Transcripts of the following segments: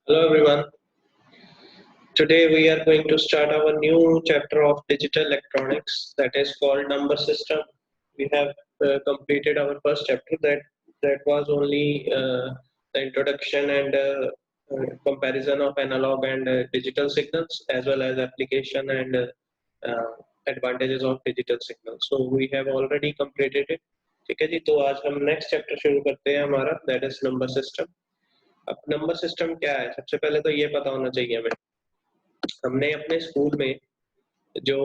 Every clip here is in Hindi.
Hello everyone. Today we are going to start our new chapter of digital electronics that is called number system. We have completed our first chapter that was only the introduction and comparison of analog and digital signals as well as application and uh, advantages of digital signals. So we have already completed it. ठीक है जी, तो आज हम नेक्स्ट चैप्टर शुरू करते हैं हमारा दैट इज नंबर सिस्टम। अब नंबर सिस्टम क्या है, सबसे पहले तो ये पता होना चाहिए हमें। हमने अपने स्कूल में जो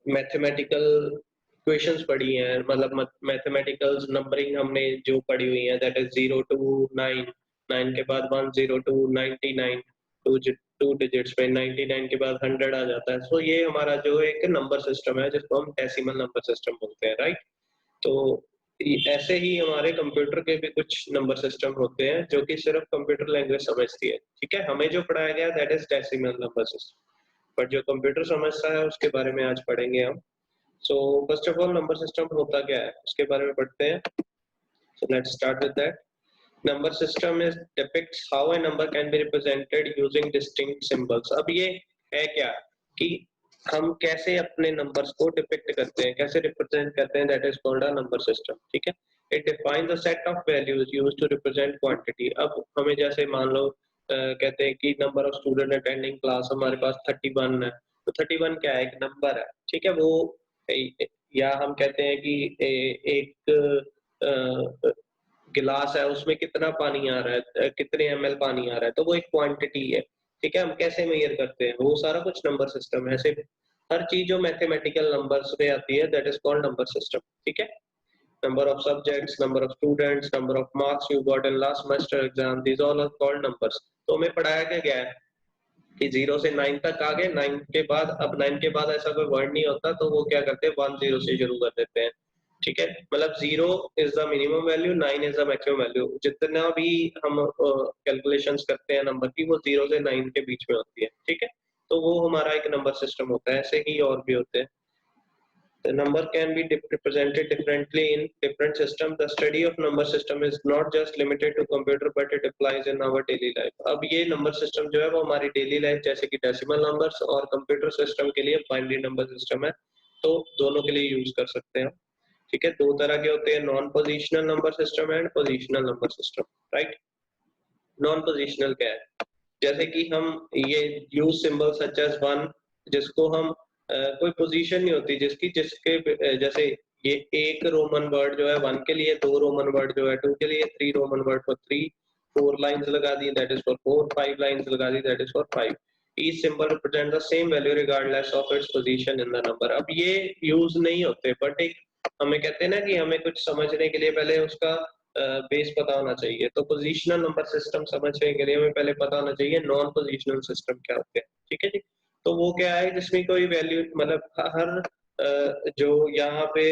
मैथमेटिकल इक्वेशंस पढ़ी हैं, मतलब मैथमेटिकल नंबरिंग हमने जो पढ़ी हुई है दैट इज 0 to 9, 9 के बाद 1 0 to 99, टू डिजिट्स में 99 के बाद 100 आ जाता है। सो ये हमारा जो एक नंबर सिस्टम है जिसको हम डेसिमल नंबर सिस्टम बोलते हैं, राइट। तो ऐसे ही हमारे कंप्यूटर के भी कुछ नंबर सिस्टम होते हैं जो कि सिर्फ कंप्यूटर लैंग्वेज समझती है, ठीक है। हमें जो पढ़ाया गया that is decimal number system, but जो कंप्यूटर समझता है उसके बारे में आज पढ़ेंगे हम। So first of all number system होता क्या है उसके बारे में पढ़ते हैं। So let's start with that. Number system is depicts how a number can be represented using distinct symbols. अब ये है क्या कि हम कैसे अपने नंबर्स को डिपिक्ट करते हैं, कैसे रिप्रेजेंट करते हैं, that is called a number system, ठीक है। It defines a set of values used to represent quantity. अब हमें जैसे मान लो कहते हैं कि number of student attending class हमारे पास 31 है, तो 31 क्या है, एक नंबर है, ठीक है। वो या हम कहते हैं कि एक गिलास है उसमें कितना पानी आ रहा है, कितने ml पानी आ रहा है, तो वो एक क्वांटिटी है, ठीक है। हम कैसे मेजर करते हैं, वो सारा कुछ नंबर सिस्टम है। ऐसे हर चीज जो मैथमेटिकल नंबर्स पे आती है that is called number system, ठीक है। Number of subjects, number of students, number of marks you got in last semester exam, these all are called numbers. तो हमें पढ़ाया क्या गया है कि 0 से 9 तक आ गए, 9 के बाद, अब 9 के बाद ऐसा कोई वर्ड नहीं होता तो वो क्या करते हैं 1 0 से शुरू कर देते हैं, ठीक है। मतलब 0 is the minimum value, 9 is the maximum value. जितना भी हम कैलकुलेशंस करते हैं नंबर की वो 0 से 9 के बीच में होती है, ठीक है। तो वो हमारा एक नंबर सिस्टम होता है। ऐसे ही और भी होते हैं। The number can be represented differently in different systems. The study of number system is not just limited to computer, but it applies in our daily life. अब ये number system जो है वो हमारी daily life जैसे कि decimal numbers और computer system के लिए binary number system है, तो दोनों के लिए use कर सकते हैं, ठीक है। दो तरह के होते हैं, non positional number system and positional number system, right. Non positional क्या है, जैसे कि हम ये यूज सिंबल सच एज 1, जिसको हम कोई पोजीशन नहीं होती जिसकी, जिसके जैसे ये एक रोमन वर्ड जो है 1 के लिए, 2 रोमन वर्ड जो है 2 के लिए, 3 रोमन वर्ड फॉर 3, 4 लाइंस लगा दी दैट इज फॉर 4, 5 लाइंस लगा दी that is for 5। each symbol represents the same value regardless of its position in the number। अब ये यूज नहीं होते, बट एक हमें कहते हैं ना कि हमें कुछ समझने के लिए पहले उसका बेस पता होना चाहिए। तो पोजिशनल नंबर सिस्टम समझने के लिए हमें पहले पता होना चाहिए नॉन पोजिशनल सिस्टम क्या होते हैं, ठीक है जी। तो वो क्या है जिसमें कोई वैल्यू, मतलब हर जो यहाँ पे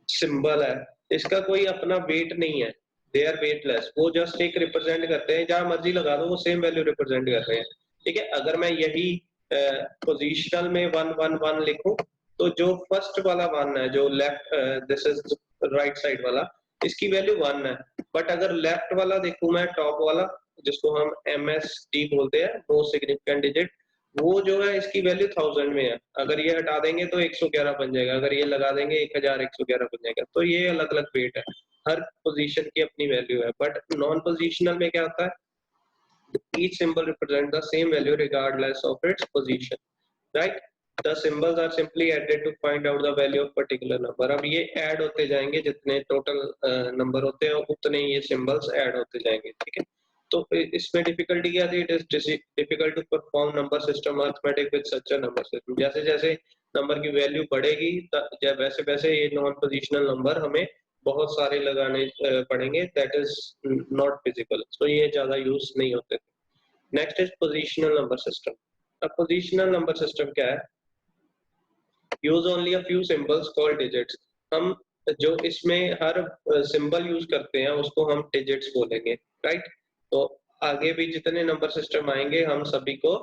सिंबल है इसका कोई अपना वेट नहीं है, दे आर वेटलेस। वो जस्ट एक रिप्रेजेंट करते हैं, जहां मर्जी लगा दो वो सेम वैल्यू रिप्रेजेंट कर रहे हैं, ठीक है। अगर मैं यही पोजिशनल में 1 1 1 लिखूं तो जो फर्स्ट वाला 1 है, जो left, this is right side वाला, इसकी वैल्यू 1 है। बट अगर लेफ्ट वाला देखूं मैं, टॉप वाला जिसको हम MSD बोलते हैं, मोस्ट सिग्निफिकेंट डिजिट, वो जो है इसकी वैल्यू 1000 में है। अगर ये हटा देंगे तो 111 बन जाएगा, अगर ये लगा देंगे 1111 बन जाएगा। तो ये अलग अलग वेट है, हर पोजीशन की अपनी वैल्यू है। बट नॉन पोजिशनल में क्या होता है, each symbol represents the same value regardless of its position, right। The symbols are simply added to find out the value of particular number। अब ये ऐड होते जाएंगे, जितने टोटल नंबर होते हैं उतने ये सिंबल्स ऐड होते जाएंगे, ठीक है। तो इसमें डिफिकल्टी क्या थी, it is difficult to perform number system arithmetic with such a number system. जैसे जैसे नंबर की वैल्यू बढ़ेगी वैसे वैसे ये नॉन पोजिशनल नंबर हमें बहुत सारे लगाने पड़ेंगे, दैट इज नॉट फिजिकल, तो ये ज्यादा यूज नहीं होते। Next is positional number system. अब पोजिशनल नंबर सिस्टम क्या है, use only a few symbols called digits. हम जो इसमें हर सिंबल यूज करते हैं उसको हम डिजिट्स बोलेंगे, राइट। तो आगे भी जितने नंबर सिस्टम आएंगे हम सभी को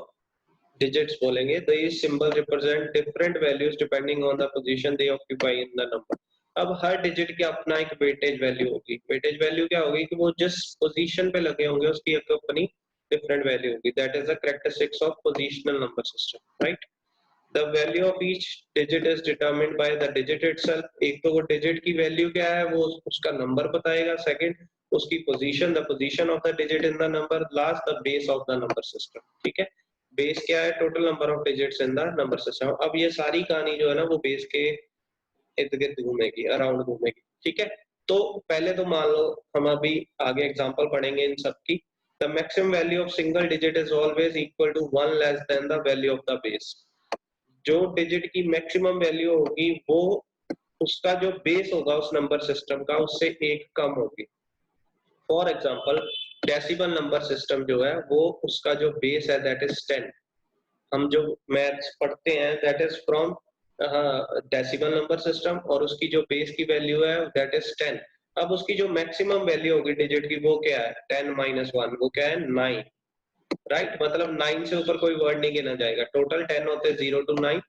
डिजिट्स बोलेंगे। तो ये symbol represent different values depending on the position they occupy in the number. अब हर डिजिट की अपना एक वेटेज वैल्यू होगी। वेटेज वैल्यू क्या होगी कि वो जिस पोजीशन पे लगे होंगे उसकी अपनी डिफरेंट वैल्यू होगी, that is the characteristics of positional number system, right. The value of each digit is determined by the digit itself. एक तो वो डिजिट की वैल्यू क्या है वो उसका नंबर बताएगा, सेकंड उसकी position, the position of the digit in the number, last the base of the number system, ठीक है। बेस क्या है, total number of digits in the number system. अब ये सारी कहानी जो है ना वो बेस के इर्द गिर्द घूमेगी, अराउंड घूमेगी, ठीक है। तो पहले तो मान लो हम अभी आगे एग्जांपल पढ़ेंगे इन सब की। The maximum value of single digit is always equal to 1 less than the value of the base. जो डिजिट की मैक्सिमम वैल्यू होगी वो उसका जो बेस होगा उस नंबर सिस्टम का उससे एक कम होगी। For example decimal number system जो है वो उसका जो बेस है दैट इज 10। हम जो मैथ्स पढ़ते हैं that is from decimal number system, और उसकी जो बेस की वैल्यू है दैट इज 10। अब उसकी जो मैक्सिमम वैल्यू होगी डिजिट की वो क्या है, 10 माइनस 1, वो क्या है 9, राइट। मतलब 9 से ऊपर कोई वर्ड नहीं गिना जाएगा, टोटल 10 होते हैं 0 to 9,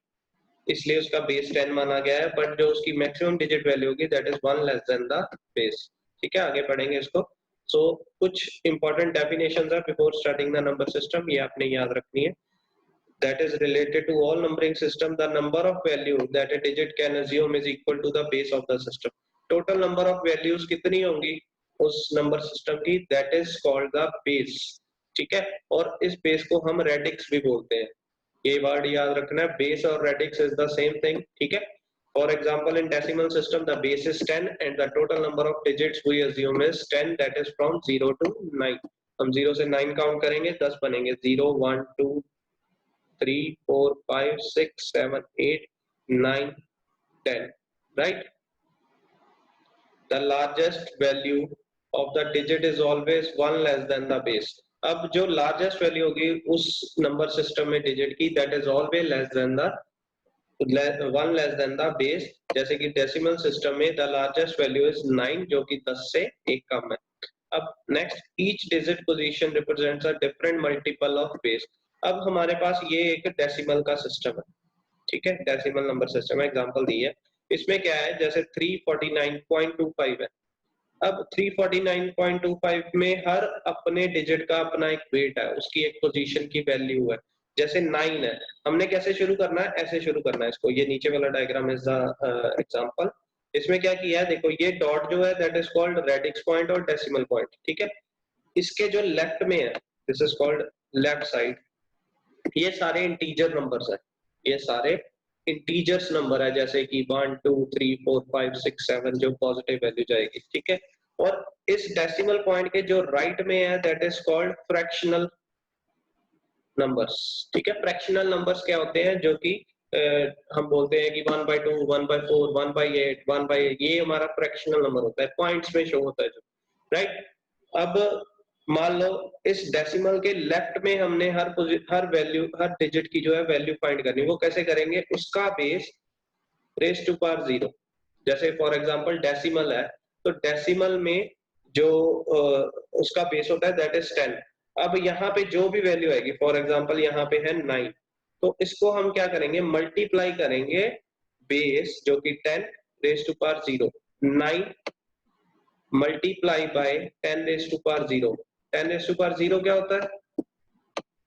इसलिए उसका बेस 10 माना गया है। बट जो उसकी मैक्सिमम डिजिट वैल्यू होगी that is 1 less than the base, ठीक है। आगे पढ़ेंगे इसको। सो कुछ इंपॉर्टेंट डेफिनेशंस है before starting the number system, ये आपने याद रखनी है। That is related to all numbering system, the number of value that a digit can assume is equal to the base of the system. Total number of values कितनी होंगी उस नंबर सिस्टम की, that is called the base, ठीक है। और इस बेस को हम रेडिक्स भी बोलते हैं, ये वर्ड याद रखना है, बेस और radix is the same thing, ठीक है। For example in decimal system the base is 10 and the total number of digits we assume is 10, that is from 0 to 9। हम 0 से 9 काउंट करेंगे, 10 बनेंगे, 0 1 2 3 4 5 6 7 8 9 10, right? The largest value of the digit is always 1 less than the base. अब जो लार्जेस्ट वैल्यू होगी उस नंबर सिस्टम में डिजिट की that is always less than the 1 less than the base. जैसे कि डेसिमल सिस्टम में द लार्जेस्ट वैल्यू इज 9 जो कि 10 से एक कम है। अब next, each digit position represents a different multiple of base. अब हमारे पास ये एक डेसिमल का सिस्टम है, ठीक है, डेसिमल नंबर सिस्टम है, एग्जांपल दी है। इसमें क्या है, जैसे 349.25 है। अब 349.25 में हर अपने डिजिट का अपना एक वेट है, उसकी एक पोजीशन की वैल्यू है। जैसे 9 है, हमने कैसे शुरू करना है, ऐसे शुरू करना है इसको। ये नीचे वाला डायग्राम इज द एग्जांपल। इसमें क्या किया है, देखो ये डॉट जो है that is called radix point और डेसिमल पॉइंट, ठीक है। इसके जो लेफ्ट में है this is called left side, ये सारे इंटीजर नंबर्स है, ये सारे इंटीजर्स नंबर है, जैसे कि 1 2 3 4 5 6 7 जो पॉजिटिव वैल्यू जाएगी, ठीक है। और इस डेसिमल पॉइंट के जो राइट में है that is called fractional numbers, ठीक है। फ्रैक्शनल नंबर्स क्या होते हैं, जो कि हम बोलते हैं कि 1/2 1/4 1/8 1/8, ये हमारा फ्रैक्शनल नंबर होता है, पॉइंट्स में शो होता है जो, राइट। अब मान लो इस डेसिमल के लेफ्ट में हमने हर वैल्यू, हर डिजिट की जो है वैल्यू फाइंड करनी, वो कैसे करेंगे, उसका बेस रेस टू पावर 0। जैसे फॉर एग्जांपल डेसिमल है, तो डेसिमल में जो उसका बेस होता है दैट इज 10। अब यहाँ पे जो भी वैल्यू आएगी, फॉर एग्जांपल यहाँ पे है 9, तो इसको हम क्या करेंगे, मल्टीप्लाई करेंगे बेस जो कि 10 raise to power 0, 9 multiply by 10 raise to power 0। 10 raise to power 0 क्या होता है,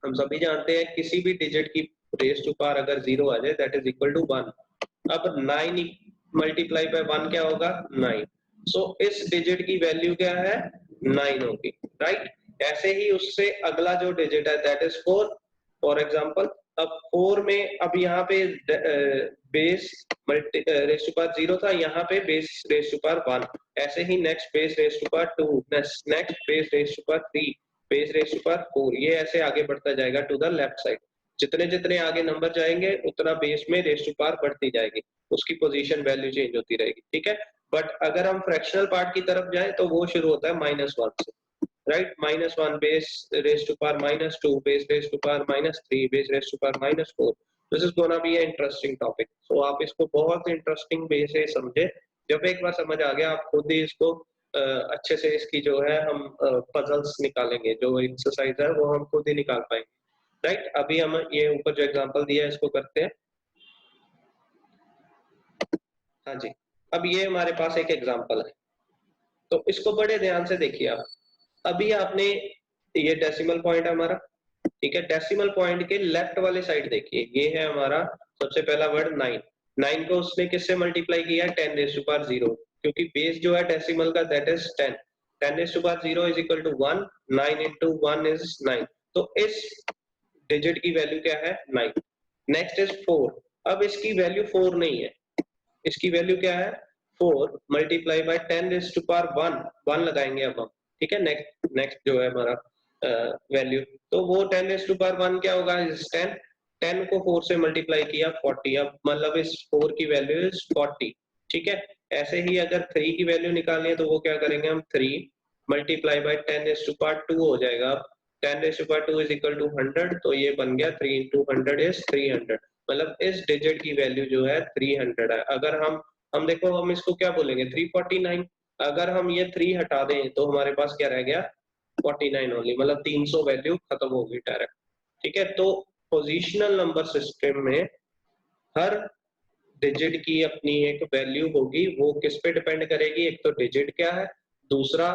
हम सभी जानते हैं किसी भी डिजिट की रेस टू पावर अगर 0 आ जाए दैट इज इक्वल टू 1। अब 9 मल्टीप्लाई बाय 1 क्या होगा, 9। सो इस डिजिट की वैल्यू क्या है, 9 होगी, राइट। ऐसे ही उससे अगला जो डिजिट है दैट इज 4, फॉर एग्जांपल। अब 4 में अब यहाँ पे बेस रेस टू पावर 0 था, यहाँ पे बेस रेस टू पावर 1। ऐसे ही next base raise to power 2, next base raise to power 3, base raise to power 4, ये ऐसे आगे बढ़ता जाएगा टू द लेफ्ट साइड। जितने जितने आगे नंबर जाएंगे उतना बेस में रेस टू पावर बढ़ती जाएगी, उसकी पोजीशन वैल्यू चेंज होती रहेगी, ठीक है। बट अगर हम फ्रैक्शनल पार्ट की तरफ जाएं तो वो शुरू होता है -1 से, right. -1 base raise to power -2, base raise to power -3, base raise to power -4। This is gonna be interesting topic, so आप इसको बहुत इंटरेस्टिंग वे से समझे। जब एक बार समझ आ गया आप खुद ही इसको अच्छे से इसकी जो है हम पजल्स निकालेंगे, जो एक्सरसाइज है वो हम खुद ही निकाल पाएंगे, राइट। अभी हम ये ऊपर जो एग्जांपल दिया है इसको करते हैं। हाँ जी, अब ये हमारे पास एक एग्जांपल है, तो इसको बड़े ध्यान से देखिए आप। अभी आपने ये डेसिमल पॉइंट है हमारा, ठीक है। डेसिमल पॉइंट के लेफ्ट वाले साइड देखिए, ये है हमारा सबसे पहला वर्ड 9। 9 को उसने किससे मल्टीप्लाई किया, 10 रेज़ टू पावर 0, क्योंकि बेस जो है डेसिमल का that is 10। 10 raise to power 0 is equal to 1, 9 into 1 is 9। तो इस डिजिट की वैल्यू क्या है, 9। Next is 4। अब इसकी वैल्यू 4 नहीं है, इसकी वैल्यू क्या है, 4 multiply by 10 raise to power 1, 1 लगाएंगे अब हम, ठीक है। नेक्स्ट नेक्स्ट जो है हमारा वैल्यू, तो वो 10 रेज़ टू पावर 1 क्या होगा, इज 10। 10 को 4 से मल्टीप्लाई किया 40, अब मतलब इस 4 की वैल्यू इज 40, ठीक है। ऐसे ही अगर 3 की वैल्यू निकालनी है तो वो क्या करेंगे हम, 3 multiply by 10 raise to power 2 हो जाएगा। 10 raise to power 2 is equal to 100, तो ये बन गया 3 इंटू 100 इज 300, मतलब इस डिजिट की वैल्यू जो है 300 है। अगर हम देखो हम इसको क्या बोलेंगे, 349। अगर हम ये 3 हटा दें तो हमारे पास क्या रह गया, 49 ओनली, मतलब 300 वैल्यू खत्म होगी डायरेक्ट, ठीक है। तो पोजिशनल नंबर सिस्टम में हर डिजिट की अपनी एक वैल्यू होगी, वो किस पे डिपेंड करेगी, एक तो डिजिट क्या है, दूसरा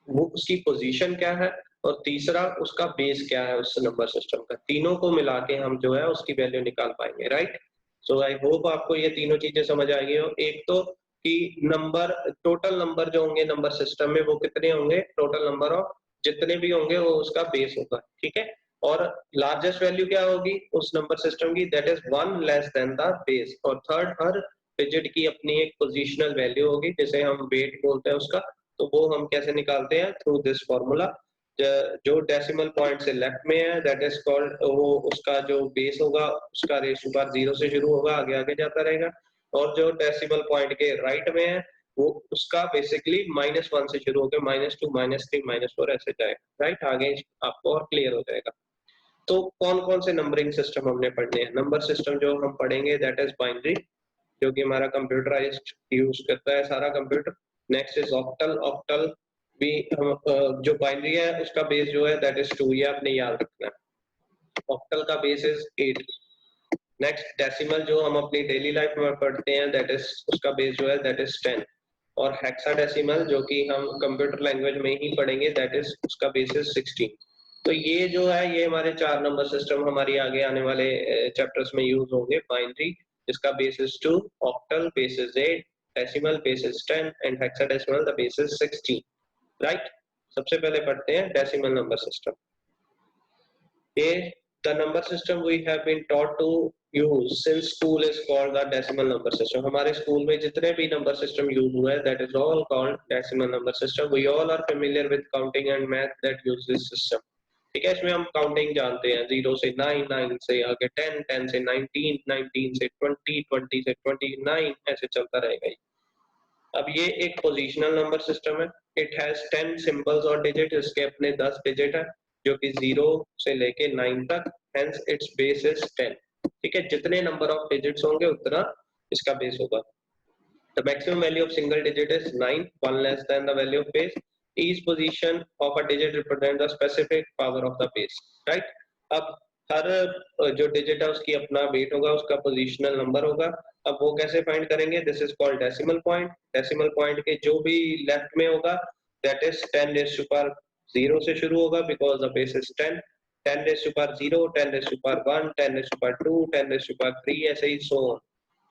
वो उसकी पोजीशन क्या है, और तीसरा उसका बेस क्या है उस नंबर सिस्टम का। तीनों को मिला के हम जो है उसकी वैल्यू निकाल पाएंगे, राइट। सो आई होप आपको ये तीनों चीजें समझ आ गई हो। एक तो कि नंबर, टोटल नंबर जो होंगे नंबर सिस्टम में वो कितने होंगे, टोटल नंबर ऑफ जितने भी होंगे वो उसका बेस होगा, ठीक है। और लार्जेस्ट वैल्यू क्या होगी उस नंबर सिस्टम की, that is 1 less than the base. और थर्ड, हर डिजिट की अपनी एक पोजिशनल वैल्यू होगी, जिसे हम वेट बोलते हैं उसका। तो वो हम कैसे निकालते हैं, थ्रू दिस फॉर्मूला। जो डेसिमल पॉइंट से लेफ्ट में है दैट इज कॉल्ड, वो उसका जो बेस होगा उसका रेज़ टू पावर 0 से शुरू होगा, आगे आगे जाता रहेगा। और जो डेसिमल पॉइंट के राइट में है वो उसका बेसिकली -1 से शुरू होकर -2 -3 -4 ऐसे जाएगा, राइट। आगे आपको और क्लियर हो जाएगा। तो कौन कौन से नंबरिंग सिस्टम हमने पढ़ने हैं, नंबर सिस्टम जो हम पढ़ेंगे दैट इज बाइनरी, जो कि हमारा कंप्यूटराइज्ड यूज करता है सारा computer. Next is octal. Octal भी हम जो बाइनरी है उसका बेस जो है दैट इज 2, ये आपने याद रखना है। ऑक्टल का बेस इज 8। नेक्स्ट डेसिमल जो हम अपनी डेली लाइफ में पढ़ते हैं दैट इज, उसका बेस जो है दैट इज 10। और हेक्साडेसिमल जो कि हम कंप्यूटर लैंग्वेज में ही पढ़ेंगे दैट इज, उसका बेस इज 16। तो ये जो है ये हमारे 4 नंबर सिस्टम हमारी आगे आने वाले चैप्टर्स में यूज होंगे। बाइनरी जिसका base is 2, octal base is 8, decimal base is 10 and hexadecimal the base is 16, right. सबसे पहले पढ़ते हैं decimal number system. A, the number system we have been taught to use since school is called the decimal number system. हमारे स्कूल में जितने भी नंबर सिस्टम यूज हुआ है that is all called decimal number system. We all are familiar with counting and math that use this system. ठीक है, इसमें हम काउंटिंग जानते हैं 0 से 9, 9 से आगे 10, 10 से 19, 19 से 20, 20 से 29, ऐसे चलता रहेगा ये। अब ये एक पोजिशनल नंबर सिस्टम है। इट हैज 10 सिंबल्स और डिजिट, इसके अपने 10 डिजिट है जो कि 0 से लेके 9 तक, हेंस इट्स बेस इज 10। ठीक है, जितने नंबर ऑफ डिजिट्स होंगे उतना इसका बेस होगा। The maximum value of single digit is 9, one less than the value of base. Each position of a digit represents a specific power of the base. Right? अब हर जो डिजिट है उसकी अपना वेट होगा, उसका पोजिशनल नंबर होगा। अब वो कैसे फाइंड करेंगे, this is called decimal point. Decimal point के जो भी लेफ्ट में होगा that is 10 raise to power 0 से शुरू होगा because the base is 10। 10 raise to power 0, 10 raise to power 1, 10 raise to power 2, 10 raise to power 3, ऐसे ही सो ऑन।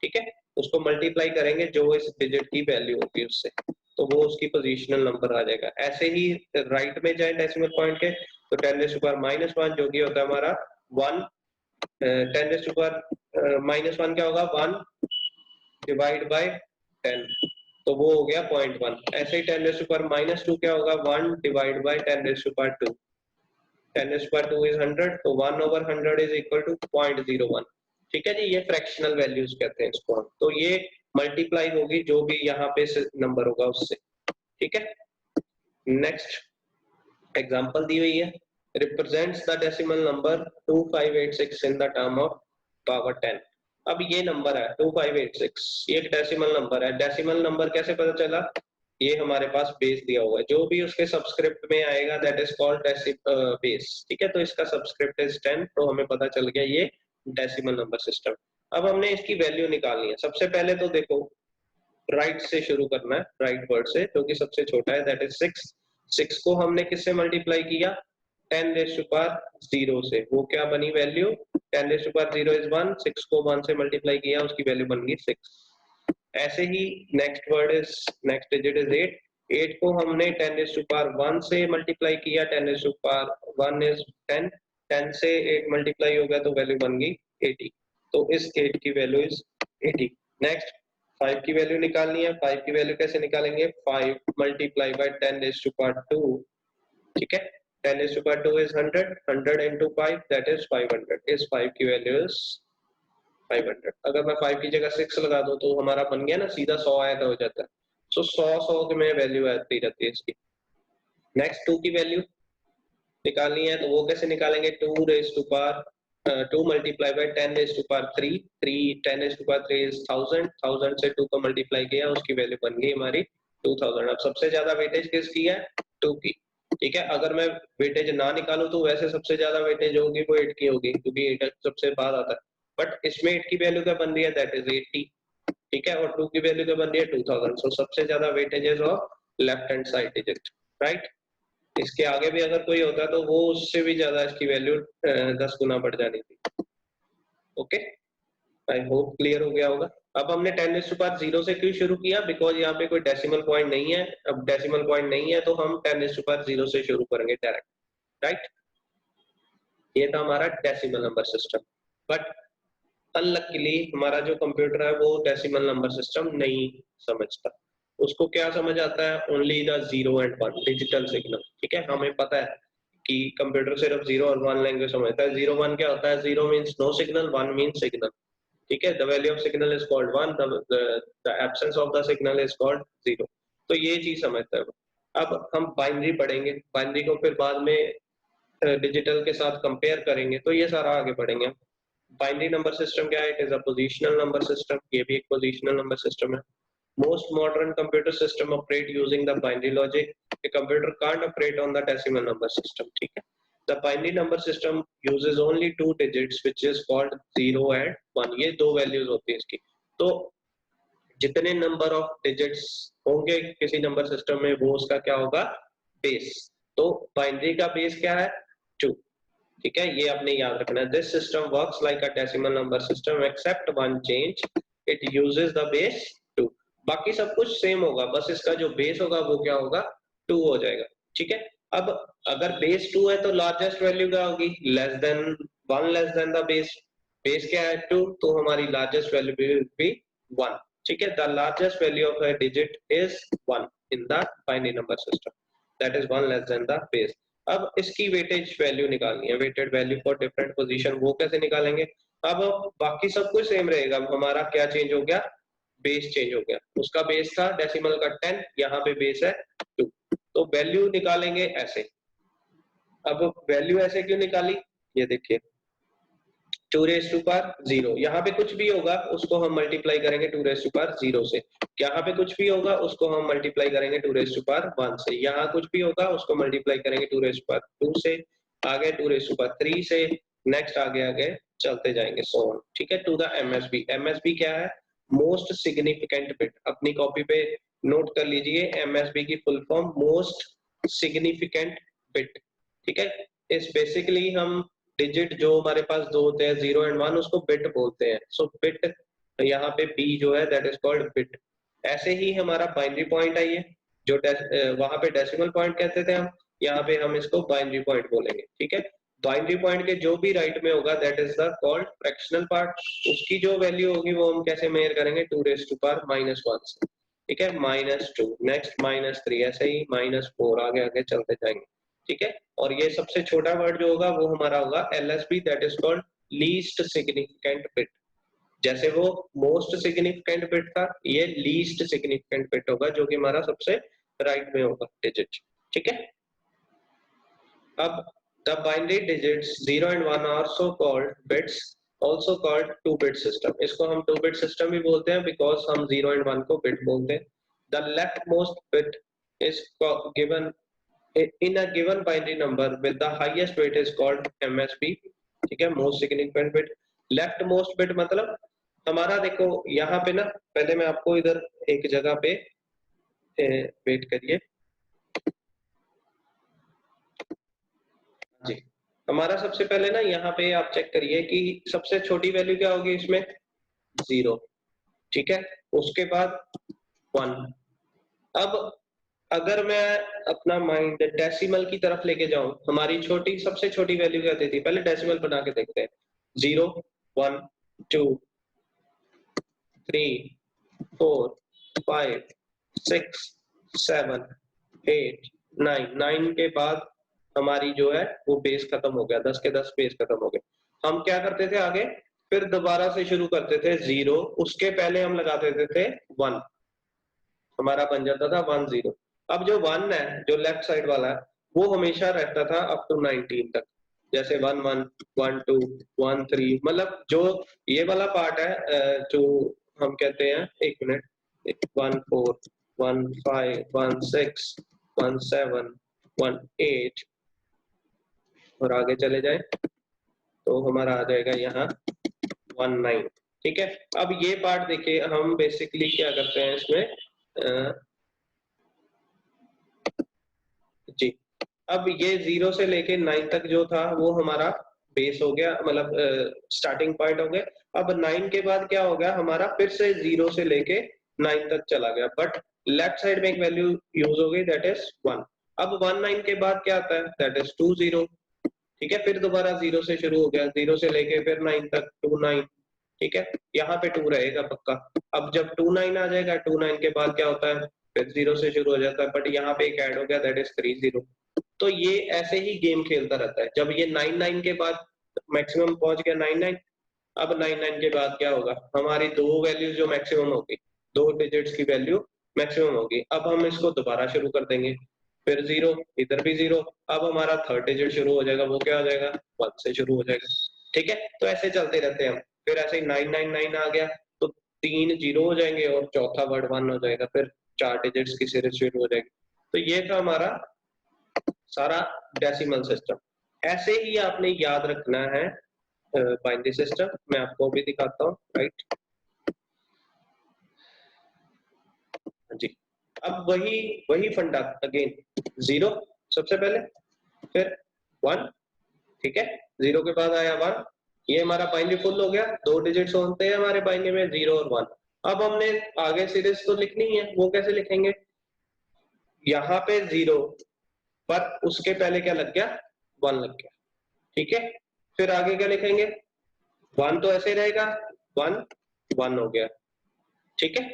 ठीक है, उसको मल्टीप्लाई करेंगे जो इस डिजिट की वैल्यू होगी उससे, तो वो उसकी पोजीशनल नंबर आ जाएगा। ऐसे ही राइट में जाए डेसिमल पॉइंट के तो 10 रेज़ टू पावर -1 जो कि होता है हमारा 1, 10 रेज़ टू पावर -1 क्या होगा, 1 डिवाइड बाय 10, तो वो हो गया 0.1। ऐसे ही 10 रेज़ टू पावर -2 क्या होगा, 1 divide by 10 raise to power 2, 10 raise to power 2 is 100, तो 1/100 इज इक्वल टू 0.01। ठीक है जी, ये फ्रैक्शनल वैल्यूज कहते हैं इसको हम। तो ये मल्टीप्लाई होगी जो भी यहाँ पे नंबर होगा उससे। ठीक है, नेक्स्ट एग्जांपल दी हुई है, represents the decimal number 2586 in the term of power 10। अब ये नंबर है 2586, ये एक डेसिमल नंबर है। डेसिमल नंबर कैसे पता चला, ये हमारे पास बेस दिया हुआ है, जो भी उसके सबस्क्रिप्ट में आएगा दैट इज कॉल्ड बेस। ठीक है, तो इसका सबस्क्रिप्ट इज 10, तो हमें पता चल गया ये डेसिमल नंबर सिस्टम। अब हमने इसकी वैल्यू निकालनी है। सबसे पहले तो देखो राइट से शुरू करना है, राइट वर्ड से, जो कि सबसे छोटा है दैट इज 6। 6 को हमने किससे मल्टीप्लाई किया, 10 रेज़ टू पावर 0 से, वो क्या बनी value, 10 raise to power 0 is 1, 6 को 1 से मल्टीप्लाई किया, उसकी वैल्यू बन गई 6। ऐसे ही नेक्स्ट डिजिट इज 8, 8 को हमने 10 रेज़ टू पावर 1 से मल्टीप्लाई किया, 10 रेज़ टू पावर 1 इज 10, 10 से 8 मल्टीप्लाई हो गया तो वैल्यू बन गई 80। तो इस 8 की वैल्यू इज 80। नेक्स्ट 5 की वैल्यू निकालनी है, 5 की वैल्यू कैसे निकालेंगे, 5 multiply by 10 raise to power 2, ठीक है, 10 raise to power 2 is 100, 100 into 5 that is 500, इस 5 की वैल्यू इज 500। अगर मैं 5 की जगह 6 लगा दूं तो हमारा बन गया ना, सीधा 100 ऐड हो जाता है। सो 100 के में वैल्यू आती रहती है इसकी। नेक्स्ट 2 की वैल्यू निकालनी है, तो वो कैसे निकालेंगे, 2 raise to power 2 multiply by 10 raise to power 3, 10 raise to power 3 is 1000, 1000 से 2 को मल्टीप्लाई किया, उसकी वैल्यू बन गई हमारी 2000। अब सबसे ज्यादा वेटेज किसकी है, 2 की, ठीक है। अगर मैं वेटेज ना निकालूं तो वैसे सबसे ज्यादा वेटेज होगी वो 8 की होगी, क्योंकि 8 सबसे बाद आता है, बट इसमें 8 की वैल्यू क्या बन रही है, दैट इज 80, ठीक है, और 2 की वैल्यू क्या बन रही है 2000। सो सबसे ज्यादा weightages of left hand side digit, right. इसके आगे भी अगर कोई होता तो वो उससे भी ज्यादा इसकी वैल्यू 10 गुना बढ़ जानी थी। ओके, आई होप क्लियर हो गया होगा। अब हमने 10 रेज़ टू पावर 0 से क्यों शुरू किया, बिकॉज यहाँ पे कोई डेसिमल पॉइंट नहीं है। अब डेसिमल पॉइंट नहीं है तो हम 10 रेज़ टू पावर 0 से शुरू करेंगे डायरेक्ट, राइट। ये था हमारा decimal number system, but unluckily हमारा जो कंप्यूटर है वो डेसिमल नंबर सिस्टम नहीं समझता। उसको क्या समझ आता है, only the 0 and 1 digital signal, ठीक है। हमें पता है कि कंप्यूटर सिर्फ 0 और 1 लैंग्वेज समझता है। 0 1 क्या होता है, 0 means no signal, 1 means signal, ठीक है। The value of signal is called 1, the absence of the signal is called 0। तो ये चीज समझता है वो। अब हम बाइनरी पढ़ेंगे, बाइनरी को फिर बाद में डिजिटल के साथ कंपेयर करेंगे, तो ये सारा आगे पढ़ेंगे। बाइनरी नंबर सिस्टम क्या है, it is a positional number system, ये भी एक पोजिशनल नंबर सिस्टम है। Most modern computer system operate using the binary logic, a computer can't operate on the decimal number system, ठीक है। The binary number system uses only 2 digits which is called 0 and 1, ये दो वैल्यूज होती है इसकी। तो जितने नंबर ऑफ डिजिट्स होंगे किसी नंबर सिस्टम में वो उसका क्या होगा, बेस। तो बाइनरी का बेस क्या है, 2, ठीक है, ये आपने याद रखना है। This system works like a decimal number system except one change, it uses the base 2। बाकी सब कुछ सेम होगा, बस इसका जो बेस होगा वो क्या होगा, 2 हो जाएगा, ठीक है। अब अगर बेस 2 है तो लार्जेस्ट वैल्यू क्या होगी, less than 1, less than the base. Base क्या है 2, तो हमारी लार्जेस्ट वैल्यू विल बी 1, ठीक है। The largest value of a digit is 1 in the binary number system, that is 1 less than the base. अब इसकी वेटेज वैल्यू निकालनी है, weighted value for different position, वो कैसे निकालेंगे। अब बाकी सब कुछ सेम रहेगा, हमारा क्या चेंज हो गया, बेस चेंज हो गया। उसका बेस था डेसिमल का 10, यहाँ पे बेस है 2, तो वैल्यू निकालेंगे ऐसे। अब वैल्यू ऐसे क्यों निकाली, ये देखिए, 2 रेज़ टू पावर 0, यहाँ पे कुछ भी होगा उसको हम मल्टीप्लाई करेंगे 2 रेज़ टू पावर 0 से, यहाँ पे कुछ भी होगा उसको हम मल्टीप्लाई करेंगे 2 रेज़ टू पावर 1 से, यहाँ कुछ भी होगा उसको मल्टीप्लाई करेंगे 2 रेज़ टू पावर 2 से, आगे 2 रेज़ टू पावर 3 से, नेक्स्ट आगे आगे चलते जाएंगे सो ऑन, ठीक है। टू द एमएसबी, एमएसबी क्या है, मोस्ट सिग्निफिकेंट बिट। अपनी कॉपी पे नोट कर लीजिए, एमएसबी की full form most significant bit, ठीक है। इस बेसिकली हम डिजिट जो हमारे पास दो होते हैं 0 and 1, उसको बिट बोलते हैं। सो बिट, यहाँ पे बी जो है दैट इज कॉल्ड बिट। ऐसे ही हमारा बाइनरी पॉइंट है ये, जो वहां पे डेसिमल पॉइंट कहते थे हम, यहाँ पे हम इसको बाइनरी पॉइंट बोलेंगे, ठीक है। बाइनरी पॉइंट के जो भी राइट में होगा that is the called fractional part, उसकी जो वैल्यू होगी वो हम कैसे मेजर करेंगे, 2 रेज़ टू पावर -1 से, ठीक है, -2, नेक्स्ट -3, ऐसे ही -4, आगे आगे चलते जाएंगे, ठीक है। और ये सबसे छोटा वर्ड जो होगा वो हमारा होगा LSB, that is called least significant bit. जैसे वो मोस्ट सिग्निफिकेंट बिट था, ये लीस्ट सिग्निफिकेंट बिट होगा, जो कि हमारा सबसे राइट में होगा डिजिट, ठीक है। अब the binary digits 0 and 1 are so called bits, also called 2-bit system। इसको हम 2-bit system भी बोलते हैं because हम 0 and 1 को bit बोलते हैं। The leftmost bit is given in a given binary number with the highest weight is called MSB, ठीक है, most significant bit। leftmost bit मतलब हमारा, देखो यहाँ पे ना, पहले मैं आपको इधर एक जगह पे वेट करिए, जी, हमारा सबसे पहले ना यहाँ पे आप चेक करिए कि सबसे छोटी वैल्यू क्या होगी इसमें, 0, ठीक है, उसके बाद 1। अब अगर मैं अपना माइंड डेसिमल की तरफ लेके जाऊं, हमारी छोटी सबसे छोटी वैल्यू क्या देती है, पहले डेसिमल बना के देखते हैं। 0, 1, 2, 3, 4, 5, 6, 7, 8, 9। 9 के बाद हमारी जो है वो बेस खत्म हो गया, 10 के 10 बेस खत्म हो गए। हम क्या करते थे आगे, फिर दोबारा से शुरू करते थे 0, उसके पहले हम लगा देते थे 1, हमारा बन जाता था 1 0। अब जो 1 है, जो लेफ्ट साइड वाला है, वो हमेशा रहता था अप टू 19 तक, जैसे 1 1 1 2 1 3, मतलब जो ये वाला पार्ट है जो हम कहते हैं, एक मिनट, 1 4 1 5 1 6 1 7 1 8 और आगे चले जाए तो हमारा आ जाएगा यहाँ 1 9, ठीक है। अब ये पार्ट देखिए, हम बेसिकली क्या करते हैं इसमें, जी, अब ये 0 से लेके 9 तक जो था वो हमारा बेस हो गया, मतलब स्टार्टिंग पॉइंट हो गया। अब 9 के बाद क्या हो गया, हमारा फिर से 0 से लेके 9 तक चला गया, बट लेफ्ट साइड में एक वैल्यू यूज हो गई, दैट इज 1। अब 1 9 के बाद क्या आता है, दैट इज 2 0, ठीक है। फिर दोबारा 0 से शुरू हो गया, 0 से लेके फिर 9 तक 2 9, ठीक है, यहाँ पे 2 रहेगा पक्का। अब जब 2 9 आ जाएगा, 2 9 के बाद क्या होता है, फिर 0 से शुरू हो जाता है, बट यहाँ पे एक ऐड हो गया, दैट इज 3 0। तो ये ऐसे ही गेम खेलता रहता है। जब ये 9 9 के बाद मैक्सिमम पहुंच गया 9 9, अब 9 9 के बाद क्या होगा, हमारी दो वैल्यू जो मैक्सिमम होगी, दो डिजिट्स की वैल्यू मैक्सिमम होगी। अब हम इसको दोबारा शुरू कर देंगे, फिर 0, इधर भी 0। अब हमारा थर्ड डिजिट शुरू हो जाएगा, वो क्या हो जाएगा, 1 से शुरू हो जाएगा, ठीक है। तो ऐसे चलते रहते हैं हम। फिर ऐसे ही 9 9 9 आ गया तो 3 0 हो जाएंगे और चौथा वर्ड 1 हो जाएगा, फिर 4 डिजिट्स की सीरीज शुरू हो जाएगी। तो ये था हमारा सारा डेसिमल सिस्टम। ऐसे ही आपने याद रखना है बाइनरी सिस्टम। मैं आपको भी दिखाता हूँ, राइट जी। अब वही वही फंडा अगेन, 0 सबसे पहले, फिर 1, ठीक है, 0 के बाद आया 1, ये हमारा बाइनरी फुल हो गया। दो डिजिट्स होते हैं हमारे बाइनरी में, 0 और 1। अब हमने आगे सीरीज तो लिखनी है, वो कैसे लिखेंगे, यहाँ पे 0 पर उसके पहले क्या लग गया, 1 लग गया, ठीक है। फिर आगे क्या लिखेंगे, 1 तो ऐसे रहेगा, 1 1 हो गया, ठीक है।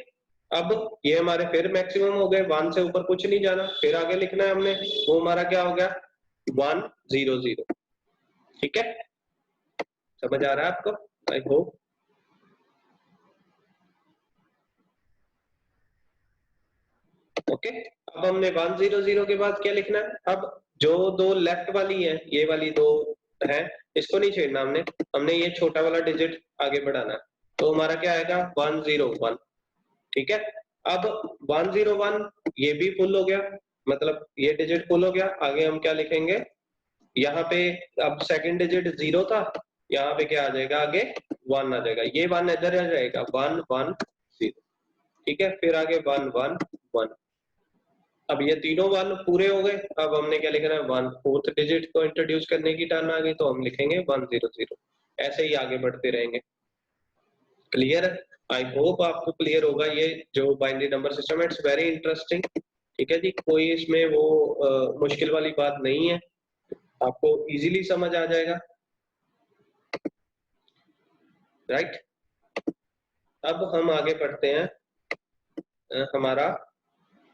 अब ये हमारे फिर मैक्सिमम हो गए, 1 से ऊपर कुछ नहीं जाना। फिर आगे लिखना है हमने, वो हमारा क्या हो गया, 1 0 0, ठीक है। समझ आ रहा है आपको, आई होप। ओके, अब हमने 1 0 0 के बाद क्या लिखना है, अब जो दो लेफ्ट वाली है, ये वाली दो है, इसको नहीं छेड़ना हमने। हमने ये छोटा वाला डिजिट आगे बढ़ाना है, तो हमारा क्या आएगा, 1 0 1, ठीक है। अब 1 0 1 ये भी फुल हो गया, मतलब ये डिजिट फुल हो गया। आगे हम क्या लिखेंगे, यहाँ पे अब सेकंड डिजिट 0 था, यहाँ पे क्या आ जाएगा, आगे 1 आ जाएगा, ये 1 इधर आ जाएगा, 1 1 0, ठीक है। फिर आगे 1 1 1। अब ये तीनों 1 पूरे हो गए। अब हमने क्या लिखना है, 1 फोर्थ डिजिट को इंट्रोड्यूस करने की टर्न आ गई, तो हम लिखेंगे 1 0 0। ऐसे ही आगे बढ़ते रहेंगे। क्लियर है, आई होप आपको क्लियर होगा। ये जो बाइनरी नंबर सिस्टम है, इट्स वेरी इंटरेस्टिंग, ठीक है जी। कोई इसमें वो मुश्किल वाली बात नहीं है, आपको इजीली समझ आ जाएगा, राइट। अब हम आगे बढ़ते हैं, हमारा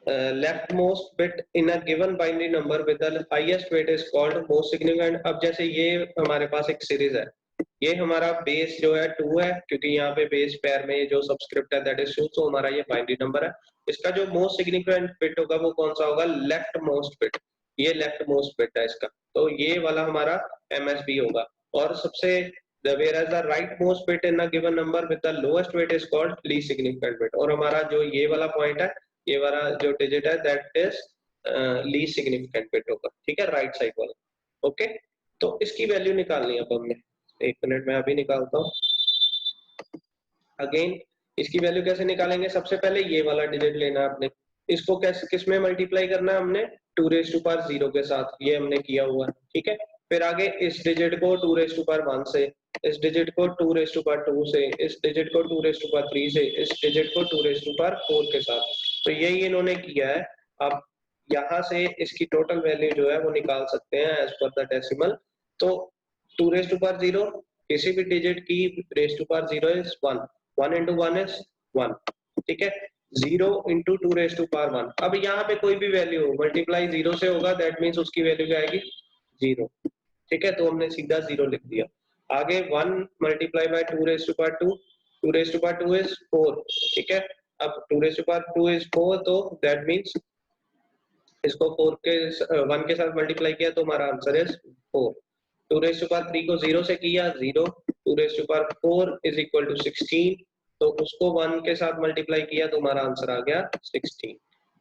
left most bit in a given binary number with the highest wait is called most significant. अब जैसे ये हमारे पास एक सीरीज है, ये हमारा बेस जो है 2 है, क्योंकि यहाँ पे बेस पेयर में जो सबस्क्रिप्ट है दैट इज 2, तो हमारा ये बाइनरी नंबर है। इसका जो मोस्ट सिग्निफिकेंट बिट होगा वो कौन सा होगा, लेफ्ट मोस्ट बिट। ये लेफ्ट मोस्ट बिट है इसका, तो ये वाला हमारा एमएसबी होगा। और सबसे whereas the rightmost bit in a given number with the lowest weight is called least significant bit। और हमारा जो ये वाला पॉइंट है, ये वाला जो डिजिट है that is least significant bit होगा, ठीक है, राइट साइड वाला। ओके, तो इसकी वैल्यू निकालनी है अब हमने। एक मिनट में अभी निकालता हूँ। अगेन इसकी वैल्यू कैसे निकालेंगे, सबसे पहले ये वाला डिजिट लेना है आपने, इसको कैसे किस में मल्टीप्लाई करना है हमने, 2 raised to power 0 के साथ, ये हमने किया हुआ है, ठीक है। फिर आगे इस डिजिट को 2 रेज टू पावर 1 से, इस डिजिट को 2 रेज टू पावर 2 से, इस डिजिट को 2 रेज टू पावर 3 से, इस डिजिट को 2 रेज टू पावर 4 के साथ। तो यही इन्होंने किया है। अब यहाँ से इसकी टोटल वैल्यू जो है वो निकाल सकते हैं एज पर द डेसिमल। तो 2 रेज टू पावर 0, किसी भी डिजिट की raise to power 0 is 1, 1 into 1 is 1, ठीक है। 0 into 2 रेज टू पावर 1, अब यहाँ पे कोई भी वैल्यू हो, मल्टीप्लाई 0 से होगा, दैट मीन्स उसकी वैल्यू क्या आएगी, 0, ठीक है। तो हमने सीधा 0 लिख दिया। आगे 1 multiply by 2 raise to power 2, 2 raise to power 2 is 4, ठीक है। अब 2 रेज टू पावर 2 इज 4, तो दैट मीन्स इसको 4 के 1 के साथ मल्टीप्लाई किया तो हमारा answer is 4। 2 raise to power 3 को 0 से किया 0, 2 raise to power 4 is equal to 16, तो उसको 1 के साथ मल्टीप्लाई किया तो हमारा आंसर आ गया 16,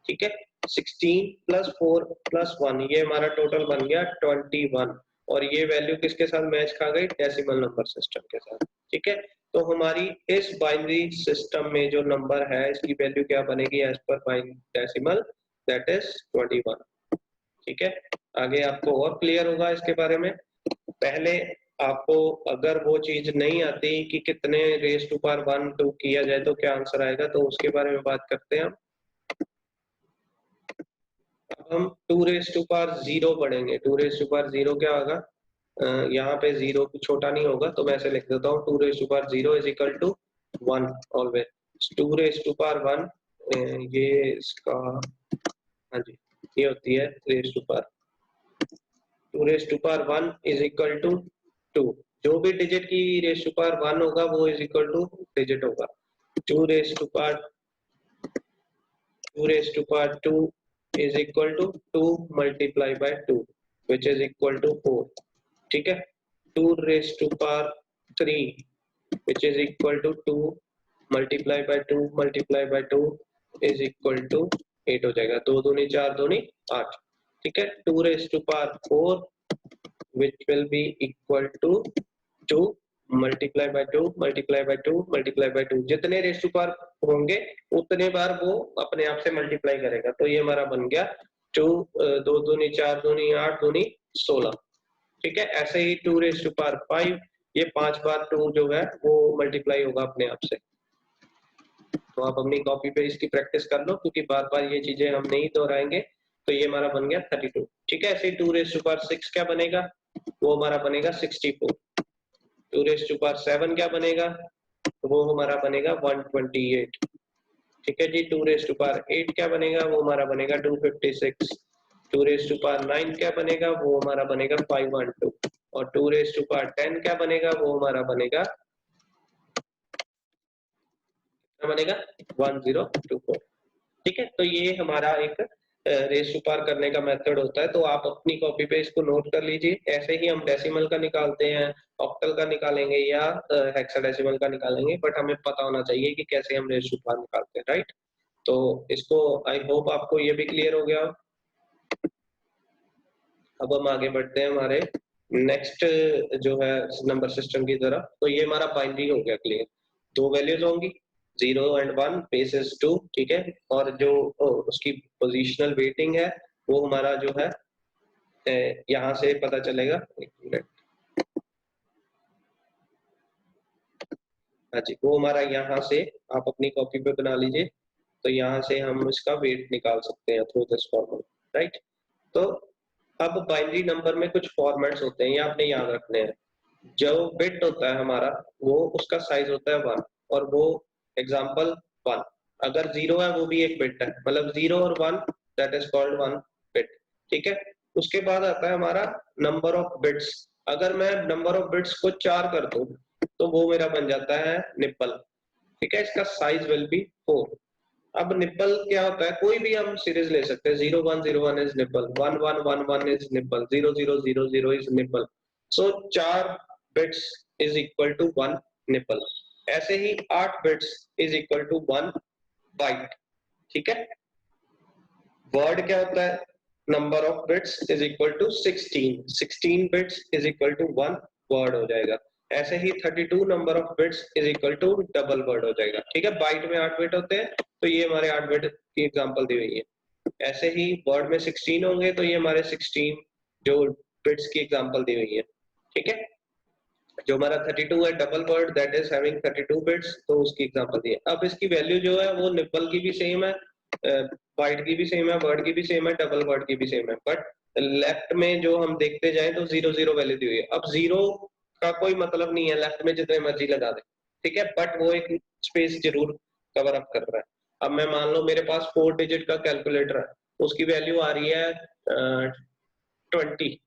ठीक है। 16 प्लस 4 प्लस 1, ये हमारा टोटल बन गया 21, और ये वैल्यू किसके साथ मैच खा गई, डेसिमल नंबर सिस्टम के साथ, ठीक है। तो हमारी इस बाइनरी सिस्टम में जो नंबर है इसकी वैल्यू क्या बनेगी as per binary decimal, that is 21, ठीक है। आगे आपको और क्लियर होगा इसके बारे में। पहले आपको अगर वो चीज नहीं आती कि कितने रेज टू पावर 1 2 किया जाए तो क्या आंसर आएगा, तो उसके बारे में बात करते हैं हम। अब हम 2 रेज टू पावर 0 पढ़ेंगे। 2 रेज टू पावर 0 क्या होगा, यहाँ पे 0 छोटा नहीं होगा तो मैं ऐसे लिख देता हूँ, 2 raise to power 0 is equal to 1 always. 2 raise to power 1 ये इसका, हाँ जी, ये होती है raise to power 2 raise to power 1 is equal to 2, जो भी डिजिट की रेज टू पावर 1 होगा वो इज इक्वल टू डिजिट होगा। 2 raise to power 2 is equal to 2 multiplied by 2 which is equal to 4, ठीक है। 2 raised to power 3 which is equal to 2 multiplied by 2 multiplied by 2 is equal to 8 हो जाएगा। 2 दूनी 4 दूनी 8, ठीक है। 2 raised to power 4 which will be equal to 2 multiply by 2 multiply by 2 multiply by 2, जितने रेज टू पावर होंगे उतने बार वो अपने आप से मल्टीप्लाई करेगा। तो ये हमारा बन गया 2, 2 दूनी 4 दूनी 8 दूनी 16, ठीक है। ऐसे ही 2 रेज टू पावर 5, ये 5 बार 2 जो है वो मल्टीप्लाई होगा अपने आप से। तो आप अपनी कॉपी पे इसकी प्रैक्टिस कर लो, क्योंकि बार बार ये चीजें हम नहीं दोहराएंगे। तो ये हमारा बन गया 32, ठीक है। ऐसे ही 2 रेज टू पावर 6 क्या बनेगा, वो हमारा बनेगा 64। 2 रेज टू पावर 7 क्या बनेगा, तो वो हमारा बनेगा 128, ठीक है जी। 2 रेज टू पावर 8 क्या बनेगा, वो हमारा बनेगा 256। 2 रेज टू पावर 9 क्या बनेगा, वो हमारा बनेगा 512, और 2 रेज टू पावर 10 क्या बनेगा, वो हमारा बनेगा 1024, ठीक है। तो ये हमारा एक रेज टू पावर करने का मेथड होता है। तो आप अपनी कॉपी पे इसको नोट कर लीजिए। ऐसे ही हम डेसिमल का निकालते हैं, ऑक्टल का निकालेंगे या हेक्साडेसिमल का निकालेंगे, बट हमें पता होना चाहिए कि कैसे हम रेज टू पावर निकालते हैं, राइट। तो इसको आई होप आपको ये भी क्लियर हो गया। अब हम आगे बढ़ते हैं हमारे नेक्स्ट जो है नंबर सिस्टम की तरफ। तो ये हमारा बाइनरी हो गया क्लियर। 2 वैल्यूज होंगी 0 and 1, बेस इज 2, ठीक है। और जो उसकी पोजिशनल वेटिंग है वो हमारा जो है यहाँ से पता चलेगा। एक मिनट, हाँ जी, वो हमारा यहाँ से आप अपनी कॉपी पे बना लीजिए। तो यहाँ से हम इसका वेट निकाल सकते हैं थ्रू दिस फॉर्मूला, राइट। तो अब बाइनरी नंबर में कुछ फॉर्मेट्स होते हैं, ये आपने याद रखने हैं। जो बिट होता है हमारा वो उसका साइज होता है 1, और वो एग्जांपल 1, अगर 0 है वो भी एक बिट है, मतलब 0 और 1 दैट इज कॉल्ड 1 बिट, ठीक है। उसके बाद आता है हमारा नंबर ऑफ बिट्स। अगर मैं नंबर ऑफ बिट्स को 4 कर दूं तो वो मेरा बन जाता है निप्पल, ठीक है। इसका साइज विल बी 4। अब निप्पल क्या होता है, कोई भी हम सीरीज ले सकते हैं। 0101 is nibble, 1111 is nibble, 0000 is nibble. So 4 bits is equal to 1 nibble. ऐसे ही 8 bits is equal to 1 byte, ठीक है। वर्ड क्या होता है, number of bits is equal to 16, 16 bits is equal to 1 word हो जाएगा। ऐसे ही 32 number of bits is equal to double word हो जाएगा, ठीक है। बाइट में 8 बिट होते हैं, तो ये हमारे 8 बिट की एग्जांपल दी हुई है। ऐसे ही वर्ड में 16 होंगे, तो ये हमारे 16 जो बिट्स की एग्जांपल दी हुई है, ठीक है। जो हमारा 32 है double word that is having 32 bits, तो उसकी एग्जांपल दी है। अब इसकी वैल्यू जो है वो निबल की भी सेम है, बाइट की भी सेम है, वर्ड की भी सेम है, डबल वर्ड की भी सेम है, बट लेफ्ट में जो हम देखते जाए तो 0 0 वैल्यू दी हुई है। अब जीरो का कोई मतलब नहीं है लेफ्ट में जितने मर्जी लगा दे, ठीक है, बट वो एक स्पेस जरूर कवर अप कर रहा है। अब मैं मान लो मेरे पास 4 डिजिट का कैलकुलेटर है, उसकी वैल्यू आ रही है 20।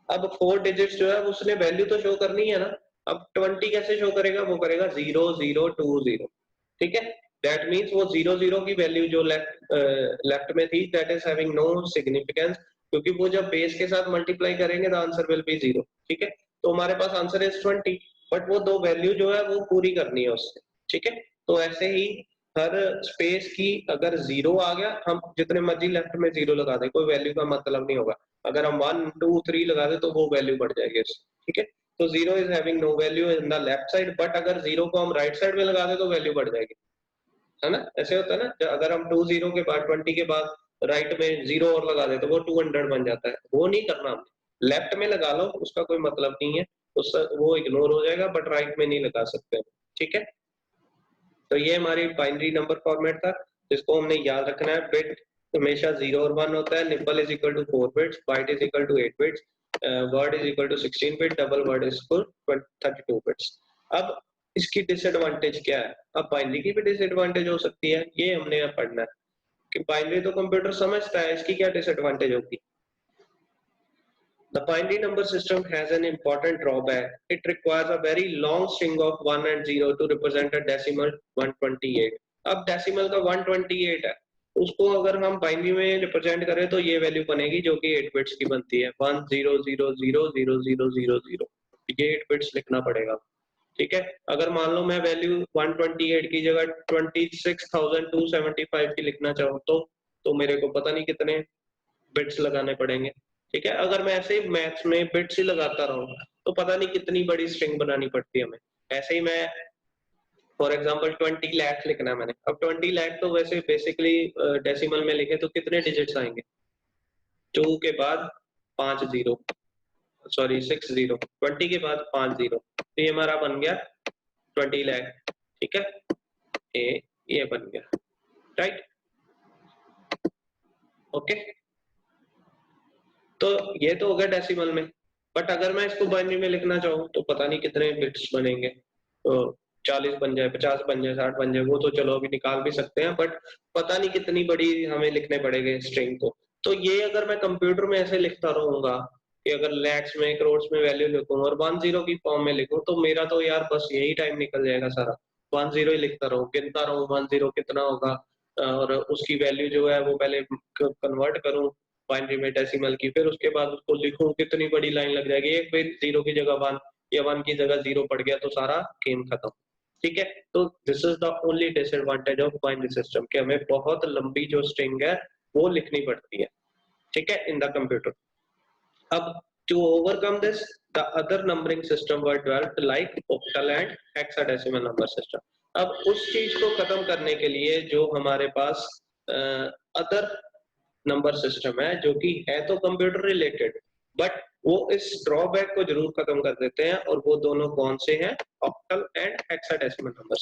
अब 4 डिजिट्स जो है उसने वैल्यू तो शो करनी है ना। अब 20 कैसे शो करेगा, वो करेगा 0 0 2 0, ठीक है। दैट मीन्स वो 0 0 की वैल्यू जो लेफ्ट में थी that is having no significance, क्योंकि वो जब बेस के साथ मल्टीप्लाई करेंगे तो आंसर विल बी 0, ठीक है। तो हमारे पास आंसर इज 20, बट वो दो वैल्यू जो है वो पूरी करनी है उससे, ठीक है। तो ऐसे ही हर स्पेस की अगर 0 आ गया, हम जितने मर्जी लेफ्ट में 0 लगा दें, कोई वैल्यू का मतलब नहीं होगा। अगर हम 1 2 3 लगा दे तो वो वैल्यू बढ़ जाएगी उससे, ठीक है। तो 0 is having no value in the left side, but अगर 0 को हम राइट साइड में लगा दे तो वैल्यू बढ़ जाएगी, है ना। ऐसे होता है ना, अगर हम 2 0 के बाद 20 के बाद राइट में 0 और लगा दे तो वो 200 बन जाता है। वो नहीं करना हमने, लेफ्ट में लगा लो, उसका कोई मतलब नहीं है, उसका वो इग्नोर हो जाएगा, बट राइट में नहीं लगा सकते, ठीक है। तो ये हमारी बाइनरी नंबर फॉर्मेट था, जिसको हमने याद रखना है। बिट हमेशा 0 और 1 होता है, nibble is equal to 4 bits, byte is equal to 8 bits, word is equal to 16 bit, double word is equal 32 bits. अब इसकी डिसएडवांटेज क्या है, अब बाइनरी की भी डिसएडवांटेज हो सकती है, ये हमने अब पढ़ना है कि बाइनरी तो कंप्यूटर समझता है, इसकी क्या डिसएडवांटेज होगी। The binary number system has an important drawback. It requires a very long string of 1 and 0 to represent a decimal 128. अब डेसिमल का 128 है, उसको अगर हम बाइनरी में रिप्रेजेंट करें तो ये वैल्यू बनेगी जो कि 8 बिट्स की बनती है, 10000000, ये 8 बिट्स लिखना पड़ेगा, ठीक है। अगर मान लो मैं वैल्यू 128 की जगह 26,275 की लिखना चाहूँ तो मेरे को पता नहीं कितने बिट्स लगाने पड़ेंगे, ठीक है। अगर मैं ऐसे ही मैथ्स में बिट्स ही लगाता रहूं तो पता नहीं कितनी बड़ी स्ट्रिंग बनानी पड़ती है हमें। ऐसे ही मैं फॉर एग्जांपल 20 लाख लिखना है मैंने, अब 20 लाख तो वैसे बेसिकली डेसिमल में लिखे तो कितने डिजिट्स आएंगे, 2 के बाद 5 जीरो, सॉरी 6 जीरो, 20 के बाद 5 जीरो, तो ये हमारा बन गया 20 लाख, ठीक है। ये बन गया, राइट, ओके। तो ये तो हो गया डेसिमल में, बट अगर मैं इसको बाइनरी में लिखना चाहूँ तो पता नहीं कितने बिट्स बनेंगे, तो 40 बन जाए, 50 बन जाए, 60 बन जाए, वो तो चलो अभी निकाल भी सकते हैं, बट पता नहीं कितनी बड़ी हमें लिखने पड़ेंगे स्ट्रिंग को। तो ये अगर मैं कंप्यूटर में ऐसे लिखता रहूंगा कि अगर लैक्स में करोड़ में वैल्यू लिखूं और 10 की फॉर्म में लिखूं, तो मेरा तो यार बस यही टाइम निकल जाएगा सारा, 10 ही लिखता रहूं, गिनता रहूं 10 कितना होगा, और उसकी वैल्यू जो है वो पहले कन्वर्ट करूं बाइनरी में डेसिमल की, फिर उसके बाद उसको लिखूं, कितनी बड़ी लाइन लग जाएगी, एक फिर 0 की जगह 1 या 1 की जगह 0 पड़ गया तो सारा गेम खत्म, ठीक है। तो this is the only disadvantage of binary system कि हमें बहुत लंबी जो स्ट्रिंग है वो लिखनी पड़ती है, ठीक है, इन द कंप्यूटर। अब to overcome this, the other numbering system were developed like octal and hexadecimal number system. अब उस चीज को खत्म करने के लिए जो हमारे पास अदर नंबर सिस्टम है, जो कि है तो कंप्यूटर रिलेटेड, बट वो इस ड्रॉबैक को जरूर खत्म कर देते हैं, और वो दोनों कौन से हैं, ऑक्टल एंड हेक्साडेसिमल नंबर,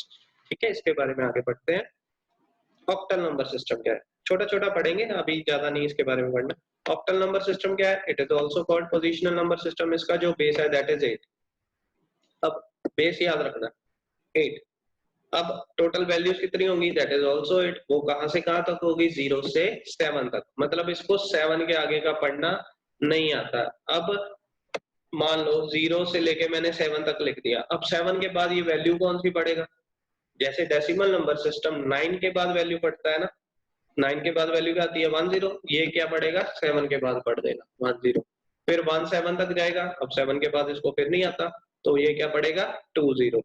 ठीक है। इसके बारे में आगे बढ़ते हैं। ऑक्टल नंबर सिस्टम क्या है, छोटा छोटा पढ़ेंगे, अभी ज्यादा नहीं इसके बारे में पढ़ना। ऑक्टल नंबर सिस्टम क्या है, it is also called positional number system, इसका जो बेस है दैट इज 8। अब बेस याद रखना 8। अब टोटल वैल्यूज कितनी होंगी, दैट इज आल्सो 8। वो कहां से कहां तक होगी, 0 से 7 तक, मतलब इसको 7 के आगे का पढ़ना नहीं आता। अब मान लो 0 से लेके मैंने 7 तक लिख दिया, अब 7 के बाद ये वैल्यू कौन सी पढ़ेगा, जैसे डेसिमल नंबर सिस्टम 9 के बाद वैल्यू पढ़ता है ना, 9 के बाद वैल्यू क्या आती है 10, ये क्या पढ़ेगा 7 के बाद पढ़ देगा 10, फिर 1 7 तक जाएगा, अब 7 के बाद इसको फिर नहीं आता, तो ये क्या पढ़ेगा 20।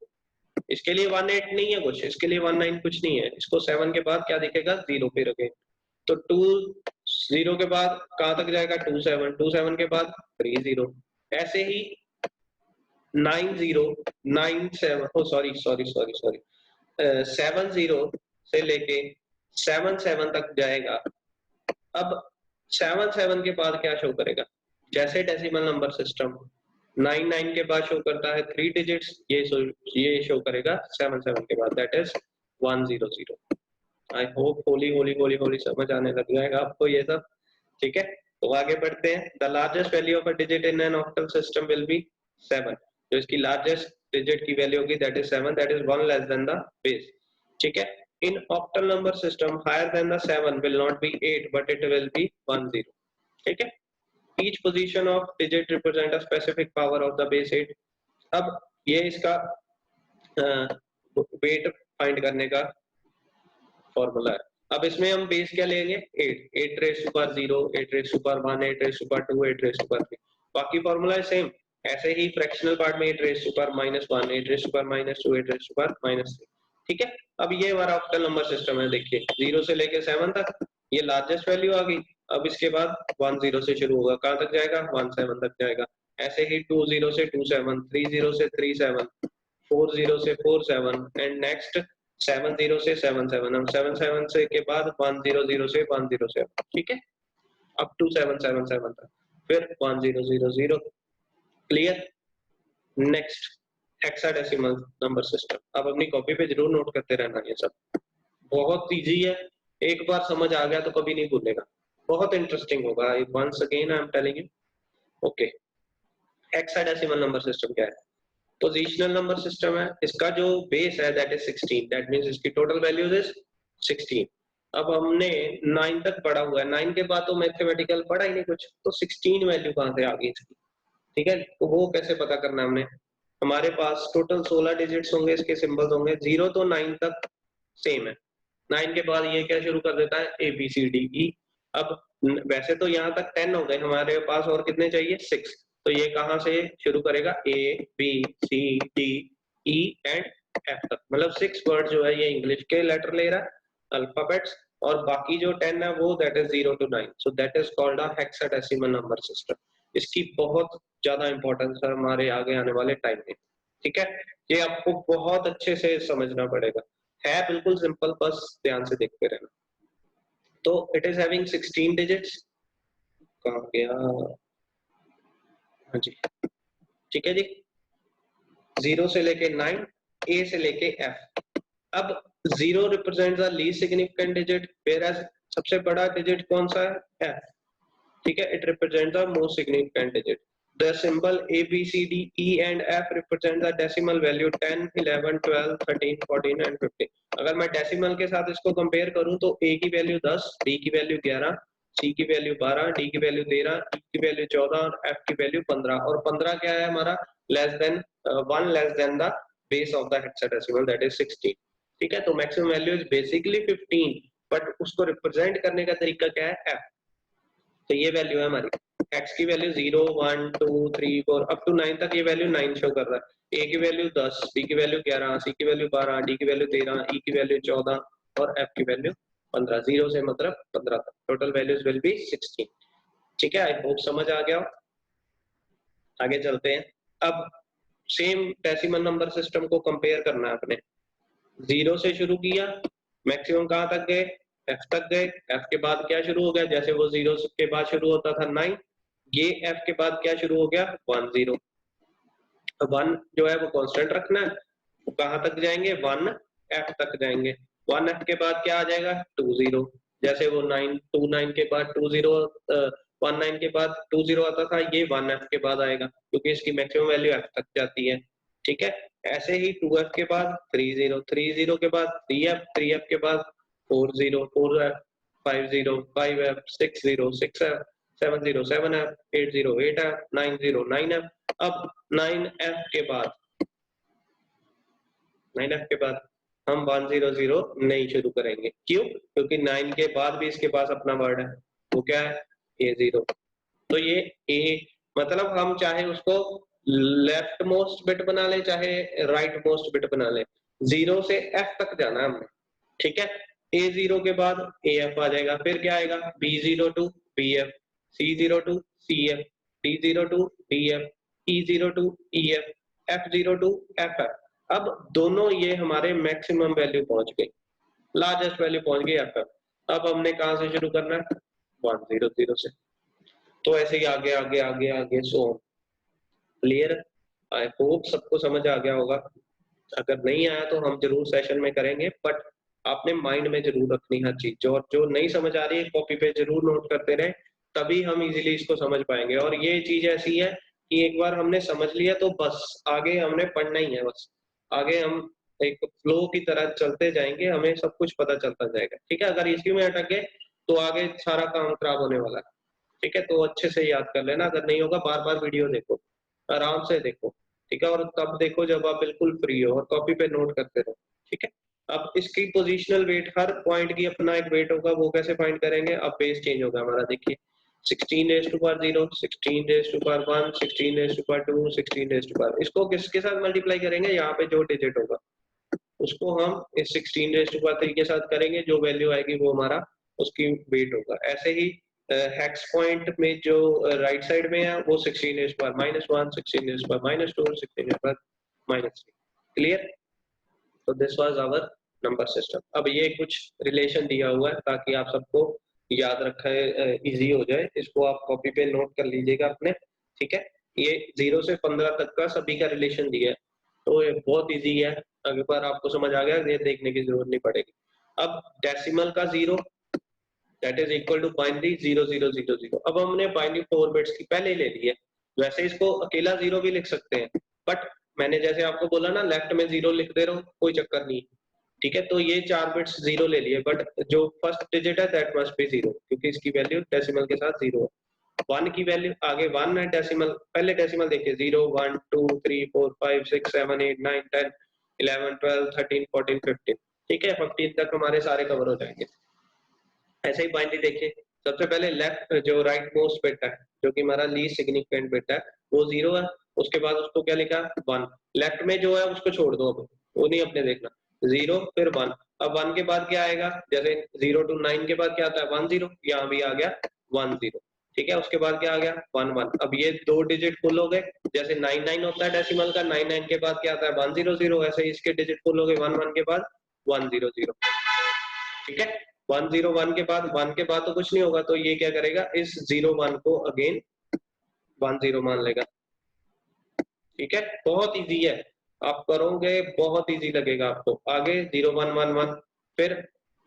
इसके लिए 18 नहीं है कुछ, इसके लिए 19 कुछ नहीं है, इसको 7 के बाद क्या दिखेगा 0 फिर अगेन, तो 2 0 के बाद कहां तक जाएगा 2 7 के बाद 3 0, ऐसे ही 9 0 9 7, ओ सॉरी सॉरी सॉरी सॉरी 7 0 से लेके 7 7 तक जाएगा। अब 7 7 के बाद क्या शो करेगा, जैसे डेसिमल नंबर सिस्टम 99 के बाद शो करता है 3 डिजिट्स, ये शो करेगा 77 के बाद, that is 100। I hope Holi Holi Holi Holi समझ आने लग जाएगा आपको ये सब, ठीक है। तो आगे बढ़ते हैं। The largest value of a digit in an octal system will be 7। जो इसकी लार्जेस्ट डिजिट की वैल्यू होगी that is 7, that is 1 less than the base, ठीक है। In octal number system higher than the 7 will not be 8 but it will be 10, ठीक है। Each position of digit represent a specific power of the base 8। अब ये इसका वेट फाइंड करने का फॉर्मूला है। अब इसमें हम बेस क्या लेंगे 8, 8 raise to power 0, 8 raise to power 1, 8 raise to power 2, 8 raise to power 3। बाकी फॉर्मूला है सेम। ऐसे ही फ्रैक्शनल पार्ट में 8 raise to power -1, 8 raise to power -2, 8 raise to power -3, ठीक है। अब ये हमारा ऑक्टल नंबर सिस्टम है, देखिए 0 से लेके 7 तक ये लार्जेस्ट वैल्यू आ गई। अब इसके बाद 1 0 से शुरू होगा, कहां तक जाएगा 1 7 तक जाएगा। ऐसे ही 2 0 से 2 7, 3 0 से 3 7, 4 0 से 4 7 एंड नेक्स्ट 7 0 से 7 7, हम 7 7 से के बाद 1 0 0 से 1 0 7, ठीक है, अप टू 7 7 7 तक, फिर 1 0 0 0। Clear. Next hexadecimal number system. अब अपनी कॉपी पे जरूर नोट करते रहना, ये सब बहुत इजी है, एक बार समझ आ गया तो कभी नहीं भूलेगा, बहुत इंटरेस्टिंग होगा। Once again I am telling you. Okay, hexadecimal number system क्या है? पोजिशनल नंबर सिस्टम है। इसका जो बेस है दैट इज 16, दैट मींस इसकी टोटल वैल्यूज इज 16। अब हमने 9 तक पढ़ा हुआ है, 9 के बाद तो मैथमेटिकल पढ़ा ही नहीं कुछ, तो 16 वैल्यू कहां से आ गई इसकी, ठीक है। तो वो कैसे पता करना हमने, हमारे पास टोटल 16 डिजिट्स होंगे, इसके सिंबल्स होंगे 0 तो 9 तक सेम है। 9 के बाद ये क्या शुरू कर देता है ABCDE। अब वैसे तो यहाँ तक 10 हो गए हमारे पास, और कितने चाहिए 6। तो ये कहां से शुरू करेगा ABCDE एंड F तक, मतलब 6 वर्ड जो है ये इंग्लिश के लेटर ले रहा है, अल्फाबेट्स, और बाकी जो 10 है वो that is 0 to 9। So that is called a hexadecimal number system. इसकी बहुत ज्यादा इंपॉर्टेंस है हमारे आगे आने वाले टाइम में, ठीक है। ये आपको बहुत अच्छे से समझना पड़ेगा, है बिल्कुल सिंपल, बस ध्यान से देखते रहना। तो इट इज हैविंग 16 डिजिट्स। कहां गया, हाँ जी, ठीक है जी। 0 से लेके 9, A से लेके F। अब 0 represent the least significant digit, whereas सबसे बड़ा डिजिट कौन सा है F, ठीक है, it represent the most significant digit. The symbol A, B, C, D, E and F represent the decimal value 10, 11, 12, 13, 14 and 15। अगर मैं डेसिमल के साथ इसको कंपेयर करूं तो A की वैल्यू 10, B की वैल्यू 11, C की वैल्यू 12, D की वैल्यू 13, E की वैल्यू 14 और F की वैल्यू 15। और 15 क्या है हमारा, less than 1 less than the base of the hexadecimal that is 16, ठीक है। तो maximum value is basically 15, but उसको रिप्रेजेंट करने का तरीका क्या है F। तो ये वैल्यू है हमारी, x की वैल्यू 0 1 2 3 4 अप टू 9 तक, ये वैल्यू 9 शो कर रहा है। a की वैल्यू 10, b की वैल्यू 11, c की वैल्यू 12, d की वैल्यू 13, e की वैल्यू 14 और f की वैल्यू 15। 0 से मतलब 15 तक टोटल वैल्यूज विल बी 16, ठीक है। आई होप समझ आ गया। आगे चलते हैं। अब सेम डेसिमल नंबर सिस्टम को कंपेयर करना है अपने। 0 से शुरू किया, मैक्सिमम कहां तक गए F तक गए। F के बाद क्या शुरू हो गया, जैसे वो 0 के बाद शुरू होता था 9, ये F के बाद क्या शुरू हो गया 1 0। 1 जो है वो कांस्टेंट रखना है, तो कहां तक जाएंगे 1 F तक जाएंगे। 1 F के बाद क्या आ जाएगा 2 0, जैसे वो 9 2 9 के बाद 2 0, 1 9 के बाद 2 0 आता था, ये 1 F के बाद आएगा क्योंकि इसकी मैक्सिमम वैल्यू F तक जाती है, ठीक है। ऐसे ही 2 F के बाद 3 0, 3 0 के बाद 3 F, 3 F के बाद 4 0, 4 F, 5 0, 5 F, 6 0, 6 F, 7 0, 7 F, 8 0, 8 F, 9 0, 9 F। अब 9 F के बाद 9 F के बाद हम 1 0 0 नहीं शुरू करेंगे, क्यों? क्योंकि 9 के बाद भी इसके पास अपना वर्ड है, वो क्या है A 0। तो ये A मतलब हम चाहे उसको लेफ्ट मोस्ट बिट बना ले चाहे राइट मोस्ट बिट बना ले, 0 से F तक जाना है हमने, ठीक है। A0 के बाद AF आ जाएगा, फिर क्या आएगा B0 to BF, C0 to CF, D0 to DF, E0 to EF, F0 to FF। अब दोनों ये हमारे मैक्सिमम वैल्यू पहुंच गई, लार्जेस्ट वैल्यू पहुंच गई FF। अब हमने कहां से शुरू करना है 1 0 0 से। तो ऐसे ही आगे आगे आगे आगे सो। क्लियर? आई होप सबको समझ आ गया होगा। अगर नहीं आया तो हम जरूर सेशन में करेंगे, बट आपने माइंड में जरूर रखनी हर चीज, जो नहीं समझ आ रही है कॉपी पे जरूर नोट करते रहे, तभी हम इजीली इसको समझ पाएंगे। और ये चीज ऐसी है कि एक बार हमने समझ लिया तो बस आगे हमने पढ़ना ही है, बस आगे हम एक फ्लो की तरह चलते जाएंगे, हमें सब कुछ पता चलता जाएगा। ठीक है, अगर इसी में अटक गए तो आगे सारा काम खराब होने वाला है। ठीक है, तो अच्छे से याद कर लेना, अगर नहीं होगा बार बार वीडियो देखो, आराम से देखो। ठीक है, और तब देखो जब आप बिल्कुल फ्री हो, और कॉपी पे नोट करते रहो। ठीक है, अब इसकी पोजिशनल वेट, हर पॉइंट की अपना एक वेट होगा, वो कैसे फाइंड करेंगे? अब बेस चेंज होगा हमारा, देखिए 16 raise to power 0, 16 raise to power 1, 16 raise to power 2, 16 raise to power, इसको किसके साथ मल्टीप्लाई करेंगे? यहाँ पे जो डिजिट होगा उसको हम इस 16 रेज़ टू पावर 3 के साथ करेंगे, जो वैल्यू आएगी वो हमारा उसकी वेट होगा। ऐसे ही हेक्स पॉइंट में जो राइट साइड में है वो 16 raise to power -1, 16 raise to power -2, 16 raise to power -3। Clear? तो this was our number system. अब ये कुछ रिलेशन दिया हुआ है ताकि आप सबको याद रखे, इजी हो जाए, इसको आप कॉपी पे नोट कर लीजिएगा अपने। ठीक है, ये 0 से 15 तक का सभी का रिलेशन दिया है, तो ये बहुत इजी है। अगर बार आपको समझ आ गया, ये देखने की जरूरत नहीं पड़ेगी। अब डेसिमल का 0 that is equal to binary 0000। अब हमने बाइनरी 4 बिट्स की पहले ही ले ली है, वैसे इसको अकेला 0 भी लिख सकते हैं, बट मैंने जैसे आपको बोला ना, लेफ्ट में 0 लिख दे रहा हूँ, कोई चक्कर नहीं। ठीक है, तो ये 4 बिट्स 0 ले लिए, बट जो फर्स्ट डिजिट है दैट मस्ट बी 0, क्योंकि इसकी वैल्यू डेसिमल के साथ 0 है। 1 की वैल्यू आगे 1 है, डेसिमल पहले डेसिमल देखिए 0 1 2 3 4 5 6 7 8 9 10 11 12 13 14 15। ठीक है, 15 तक हमारे सारे कवर हो जाएंगे। ऐसे ही बाइनरी देखिए, सबसे पहले लेफ्ट जो राइट मोस्ट बिट है, जो कि हमारा लीस्ट सिग्निफिकेंट बिट है, वो 0 है। उसके बाद उसको क्या लिखा? 1। लेफ्ट में जो है उसको छोड़ दो, अब वो नहीं अपने देखना। 0 फिर 1। अब 1 के बाद क्या आएगा? जैसे 0 to 9 के बाद क्या आता है? 1 0, यहाँ भी आ गया 1 0। ठीक है, उसके बाद क्या आ गया? 1 1। अब ये 2 डिजिट फुल हो गए, जैसे 9 9 होता है डेसिमल का, 9 9 के बाद क्या आता है? 1 0 0। ऐसे ही इसके डिजिट फुल हो गए, 1 1 के बाद 1 0 0। ठीक है, 101 के बाद 1 के बाद तो कुछ नहीं होगा, तो ये क्या करेगा? इस 01 को अगेन 10 मान लेगा। ठीक है, बहुत इजी है, आप करोगे बहुत इजी लगेगा आपको। आगे 0111, फिर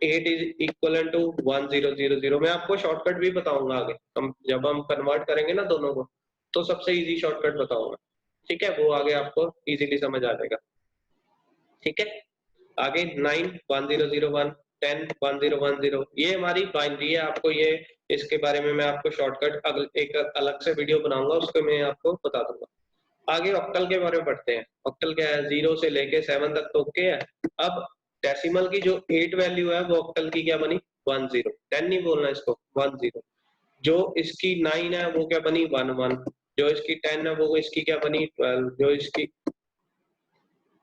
8 इज इक्वल टू 1000। मैं आपको शॉर्टकट भी बताऊंगा आगे, हम जब हम कन्वर्ट करेंगे ना दोनों को, तो सबसे इजी शॉर्टकट बताऊंगा। ठीक है, वो आगे आपको इजीली समझ आ जाएगा। ठीक है, आगे 9 1001, 10 1010, ये हमारी बाइनरी है। आपको ये इसके बारे में मैं आपको शॉर्टकट एक अलग से वीडियो बनाऊंगा, उसको मैं आपको बता दूंगा। आगे ऑक्टल के बारे में पढ़ते हैं। ऑक्टल क्या है? 0 से लेके 7 तक तो ओके है। अब डेसिमल की जो 8 वैल्यू है वो ऑक्टल की क्या बनी? 10। 10 नहीं बोलना इसको, 10। जो इसकी 9 है वो क्या बनी? 11। जो इसकी 10 है वो इसकी क्या बनी? 12।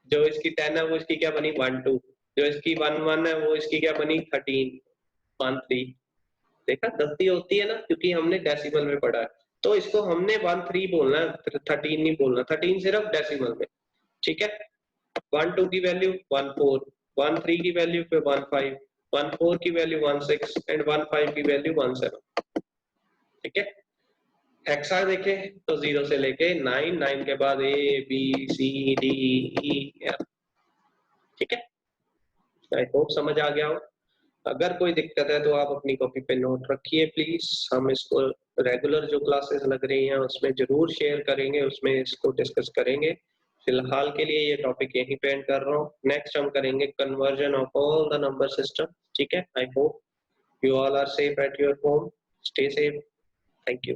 जो इसकी 10 है वो इसकी क्या बनी? 1 2। जो इसकी 1 1 है वो इसकी क्या बनी? 13 1 3। देखा, गलती होती है ना, क्योंकि हमने डेसिमल में पढ़ा है, तो इसको हमने 1 3 बोलना है, 13 नहीं बोलना। 13 सिर्फ डेसिमल में। ठीक है, 1 2 की वैल्यू 1 4, 1 3 की वैल्यू पे 1 5, 1 4 की वैल्यू 1 6 एंड 1 5 की वैल्यू 1 7। ठीक है, हेक्सा देखे तो 0 से लेके 9, 9 के बाद A B C D E F. ठीक है, आई होप समझ आ गया हो। अगर कोई दिक्कत है तो आप अपनी कॉपी पे नोट रखिए प्लीज। हम इसको रेगुलर जो क्लासेस लग रही हैं उसमें जरूर शेयर करेंगे, उसमें इसको डिस्कस करेंगे। फिलहाल के लिए ये टॉपिक यहीं पे एंड कर रहा हूँ। नेक्स्ट हम करेंगे conversion of all the number system. ठीक है, I hope you all are safe at your home. Stay safe. Thank you.